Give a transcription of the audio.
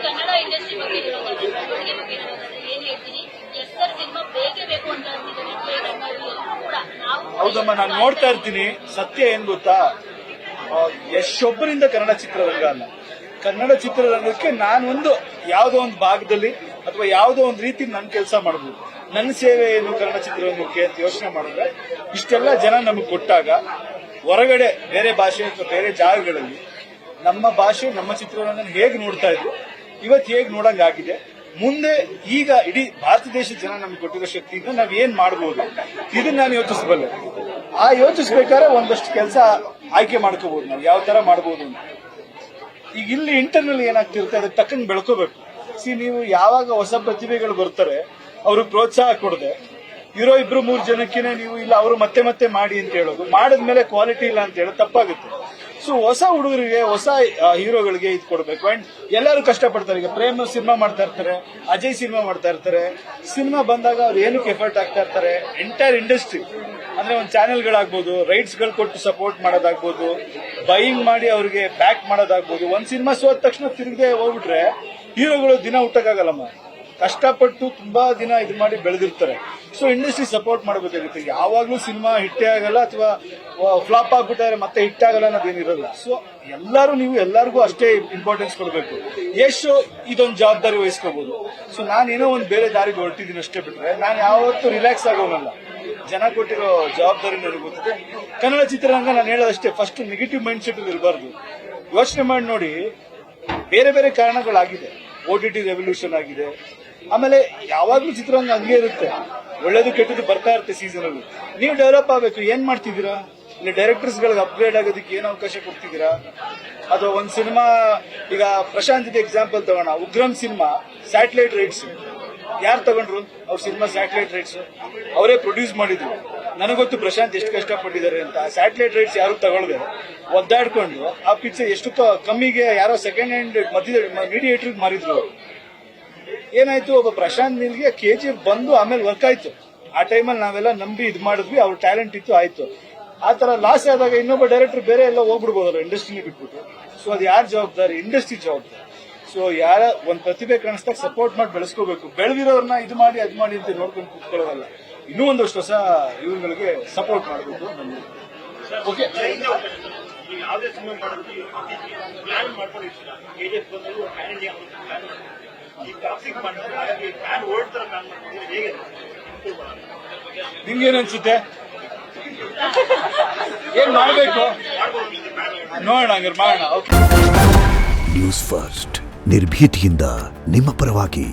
Kannada industry ಬಗ್ಗೆ ಹೇಳೋದಾದ್ರೆ ಬೆಳವಣಿಗೆ ಬಗ್ಗೆ ಹೇಳೋದಾದ್ರೆ ಏನ್ ಹೇಳ್ತೀನಿ ಎಸ್ ಸರ್ ಸಿನಿಮಾ ಬೇಕೇ ಬೇಕು ಅಂತ ಅಂತಿದ್ದಾರೆ ಕೂಡ ನಾವು ಹೌದಮ್ಮ, ನಾನು ನೋಡ್ತಾ ಇರ್ತೀನಿ. ಸತ್ಯ ಏನ್ ಗೊತ್ತಾ, ಎಷ್ಟೊಬ್ಬರಿಂದ ಕನ್ನಡ ಚಿತ್ರರಂಗ ಅಲ್ಲ, ಕನ್ನಡ ಚಿತ್ರರಂಗಕ್ಕೆ ನಾನೊಂದು ಯಾವುದೋ ಒಂದು ಭಾಗದಲ್ಲಿ ಅಥವಾ ಯಾವುದೋ ಒಂದು ರೀತಿ ನನ್ನ ಕೆಲಸ ಮಾಡಬಹುದು. ನನ್ನ ಸೇವೆ ಏನು ಕನ್ನಡ ಚಿತ್ರರಂಗಕ್ಕೆ ಅಂತ ಯೋಚನೆ ಮಾಡಿದ್ರೆ ಇಷ್ಟೆಲ್ಲ ಜನ ನಮಗೆ ಕೊಟ್ಟಾಗ ಹೊರಗಡೆ ಬೇರೆ ಭಾಷೆ ಅಥವಾ ಬೇರೆ ಜಾಗಗಳಲ್ಲಿ ನಮ್ಮ ಭಾಷೆ ನಮ್ಮ ಚಿತ್ರರಂಗನ ಹೇಗೆ ನೋಡ್ತಾ ಇದ್ರು ಇವತ್ತು ಹೇಗೆ ನೋಡಂಗಾಗಿದೆ. ಮುಂದೆ ಈಗ ಇಡೀ ಭಾರತ ದೇಶದ ಜನ ನಮ್ಗೆ ಕೊಟ್ಟಿರೋ ಶಕ್ತಿಯಿಂದ ನಾವ್ ಏನ್ ಮಾಡಬಹುದು ಇದನ್ನ ನಾನು ಯೋಚಿಸಬಲ್ಲೆ. ಆ ಯೋಚಿಸ್ಬೇಕಾದ್ರೆ ಒಂದಷ್ಟು ಕೆಲಸ ಆಯ್ಕೆ ಮಾಡ್ಕೋಬಹುದು, ನಾವು ಯಾವ ತರ ಮಾಡಬಹುದು ಅಂತ. ಈಗ ಇಲ್ಲಿ ಇಂಟರ್ನಲ್ ಏನಾಗ್ತಿರುತ್ತೆ ಅದಕ್ಕೆ ತಕ್ಕಂಗೆ ಬೆಳ್ಕೋಬೇಕು. ನೀವು ಯಾವಾಗ ಹೊಸ ಪ್ರತಿಭೆಗಳು ಬರ್ತಾರೆ ಅವ್ರಿಗೆ ಪ್ರೋತ್ಸಾಹ ಕೊಡದೆ ಇರೋ 2-3 ಜನಕ್ಕೇನೆ ನೀವು ಇಲ್ಲ ಅವರು ಮತ್ತೆ ಮತ್ತೆ ಮಾಡಿ ಅಂತ ಹೇಳೋದು, ಮಾಡಿದ್ಮೇಲೆ ಕ್ವಾಲಿಟಿ ಇಲ್ಲ ಅಂತ ಹೇಳೋದು ತಪ್ಪಾಗುತ್ತೆ. ಸೊ ಹೊಸ ಹುಡುಗರಿಗೆ ಹೊಸ ಹೀರೋಗಳಿಗೆ ಇದು ಕೊಡಬೇಕು. ಅಂಡ್ ಎಲ್ಲರೂ ಕಷ್ಟಪಡ್ತಾರೆ. ಈಗ ಪ್ರೇಮ್ ಸಿನಿಮಾ ಮಾಡ್ತಾ ಇರ್ತಾರೆ, ಅಜಯ್ ಸಿನಿಮಾ ಮಾಡ್ತಾ ಇರ್ತಾರೆ. ಸಿನಿಮಾ ಬಂದಾಗ ಅವ್ರು ಏನಕ್ಕೆ ಎಫರ್ಟ್ ಆಗ್ತಾ ಇರ್ತಾರೆ. ಎಂಟೈರ್ ಇಂಡಸ್ಟ್ರಿ ಅಂದ್ರೆ ಒಂದು ಚಾನೆಲ್ಗಳಾಗ್ಬೋದು, ರೈಟ್ಸ್ ಗಳು ಕೊಟ್ಟು ಸಪೋರ್ಟ್ ಮಾಡೋದಾಗ್ಬೋದು, ಬೈಯಿಂಗ್ ಮಾಡಿ ಅವ್ರಿಗೆ ಬ್ಯಾಕ್ ಮಾಡೋದಾಗ್ಬೋದು. ಒಂದ್ ಸಿನಿಮಾ ಸೋದ ತಕ್ಷಣ ತಿರುಗದೆ ಹೋಗ್ಬಿಟ್ರೆ ಹೀರೋಗಳು ದಿನ ಹುಟ್ಟಕ್ಕಾಗಲ್ಲಮ್ಮ. ಕಷ್ಟಪಟ್ಟು ತುಂಬಾ ದಿನ ಇದು ಮಾಡಿ ಬೆಳೆದಿರ್ತಾರೆ. ಸೊ ಇಂಡಸ್ಟ್ರಿ ಸಪೋರ್ಟ್ ಮಾಡಬೇಕಾಗುತ್ತೆ. ಯಾವಾಗ್ಲೂ ಸಿನಿಮಾ ಹಿಟ್ಟೇ ಆಗಲ್ಲ ಅಥವಾ ಫ್ಲಾಪ್ ಆಗ್ಬಿಟ್ಟಾರೆ ಮತ್ತೆ ಹಿಟ್ ಆಗಲ್ಲ ಅನ್ನೋದೇನಿರಲ್ಲ. ಸೊ ನೀವು ಎಲ್ಲರಿಗೂ ಅಷ್ಟೇ ಇಂಪಾರ್ಟೆನ್ಸ್ ಕೊಡಬೇಕು. ಎಷ್ಟು ಇದೊಂದು ಜವಾಬ್ದಾರಿ ವಹಿಸ್ಕೋಬಹುದು. ಸೊ ನಾನೇನೋ ಒಂದು ಬೇರೆ ದಾರಿಗೆ ಹೊರಟಿದ್ದೀನಿ ಅಷ್ಟೇ ಬಿಟ್ರೆ ನಾನು ಯಾವತ್ತೂ ರಿಲ್ಯಾಕ್ಸ್ ಆಗೋನಲ್ಲ. ಜನ ಕೊಟ್ಟಿರೋ ಜವಾಬ್ದಾರಿ ನನಗೆ ಗೊತ್ತಿದೆ. ಕನ್ನಡ ಚಿತ್ರರಂಗ ನಾನು ಹೇಳೋದಷ್ಟೇ, ಫಸ್ಟ್ ನೆಗೆಟಿವ್ ಮೈಂಡ್ ಸೆಟ್ ಇರಬಾರ್ದು. ಯೋಚನೆ ಮಾಡಿ ನೋಡಿ, ಬೇರೆ ಬೇರೆ ಕಾರಣಗಳಾಗಿದೆ. OTT ರೆವಲ್ಯೂಷನ್ ಆಗಿದೆ. ಆಮೇಲೆ ಯಾವಾಗ್ಲೂ ಚಿತ್ರರಂಗ ಹಂಗೆ ಇರುತ್ತೆ, ಒಳ್ಳೇದು ಕೆಟ್ಟದ್ದು ಬರ್ತಾ ಇರುತ್ತೆ ಸೀಸನ್ ಅಲ್ಲಿ. ನೀವು ಡೆವಲಪ್ ಆಗಬೇಕು. ಏನ್ ಮಾಡ್ತಿದ್ದೀರಾ? ಇಲ್ಲಿ ಡೈರೆಕ್ಟರ್ಸ್ ಗಳಿಗೆ ಅಪ್ಗ್ರೇಡ್ ಆಗೋದಕ್ಕೆ ಏನು ಅವಕಾಶ ಕೊಡ್ತಿದ್ದೀರಾ? ಅಥವಾ ಒಂದ್ ಸಿನಿಮಾ, ಈಗ ಪ್ರಶಾಂತ್ ಎಕ್ಸಾಂಪಲ್ ತಗೋಣ. ಉಗ್ರಂ ಸಿನಿಮಾ ಸ್ಯಾಟಲೈಟ್ ರೈಟ್ಸ್ ಯಾರು ತಗೊಂಡ್ರು? ಅವ್ರ ಸಿನಿಮಾ ಸ್ಯಾಟಲೈಟ್ ರೈಟ್ಸ್ ಅವರೇ ಪ್ರೊಡ್ಯೂಸ್ ಮಾಡಿದ್ರು. ನನಗೊತ್ತು ಪ್ರಶಾಂತ್ ಎಷ್ಟು ಕಷ್ಟಪಟ್ಟಿದ್ದಾರೆ ಅಂತ. ಸ್ಯಾಟಲೈಟ್ ರೈಟ್ಸ್ ಯಾರು ತಗೊಳ್ದೆ ಒದ್ದಾಡ್ಕೊಂಡು ಆ ಪಿಕ್ಚರ್ ಎಷ್ಟು ಕಮ್ಮಿಗೆ ಯಾರೋ ಸೆಕೆಂಡ್ ಹ್ಯಾಂಡ್ ಮೀಡಿಯೇಟರ್ ಮಾರಿದ್ರು. ಏನಾಯ್ತು, ಒಬ್ಬ ಪ್ರಶಾಂತ್ ನೀಲ್ಗೆ KGF ಬಂದು ಆಮೇಲೆ ವರ್ಕ್ ಆಯ್ತು. ಆ ಟೈಮಲ್ಲಿ ನಾವೆಲ್ಲ ನಂಬಿ ಇದು ಮಾಡಿದ್ವಿ, ಅವ್ರ ಟ್ಯಾಲೆಂಟ್ ಇತ್ತು, ಆಯ್ತು. ಆ ತರ ಲಾಸ್ ಆದಾಗ ಇನ್ನೊಬ್ಬ ಡೈರೆಕ್ಟರ್ ಬೇರೆ ಎಲ್ಲ ಹೋಗ್ಬಿಡ್ಬೋದಲ್ಲ ಇಂಡಸ್ಟ್ರಿನ ಬಿಟ್ಬಿಟ್ಟು. ಸೊ ಅದು ಯಾರ ಜವಾಬ್ದಾರಿ? ಇಂಡಸ್ಟ್ರಿ ಜವಾಬ್ದಾರಿ. ಸೊ ಯಾರ ಒಂದ್ ಪ್ರತಿಭೆ ಕಾಣಿಸ್ದಾಗ ಸಪೋರ್ಟ್ ಮಾಡಿ ಬೆಳೆಸ್ಕೋಬೇಕು. ಬೆಳೆದಿರೋರ್ನ ಇದು ಮಾಡಿ ಅದು ಮಾಡಿ ಅಂತ ನೋಡ್ಕೊಂಡು ಕೂತ್ಕೊಳ್ಳೋದಲ್ಲ. ಇನ್ನೂ ಒಂದಷ್ಟು ಹೊಸ ಇವ್ರುಗಳಿಗೆ ಸಪೋರ್ಟ್ ಮಾಡಬೇಕು. ಓಕೆ, ನಿಮ್ಗೇನು ಅನ್ಸುತ್ತೆ? ಏನ್ ಮಾಡಬೇಕು ನೋಡೋಣ, ಹಂಗಾರೆ ಮಾಡೋಣ. ನ್ಯೂಸ್ ಫಸ್ಟ್, ನಿರ್ಭೀತಿಯಿಂದ ನಿಮ್ಮ ಪರವಾಗಿ.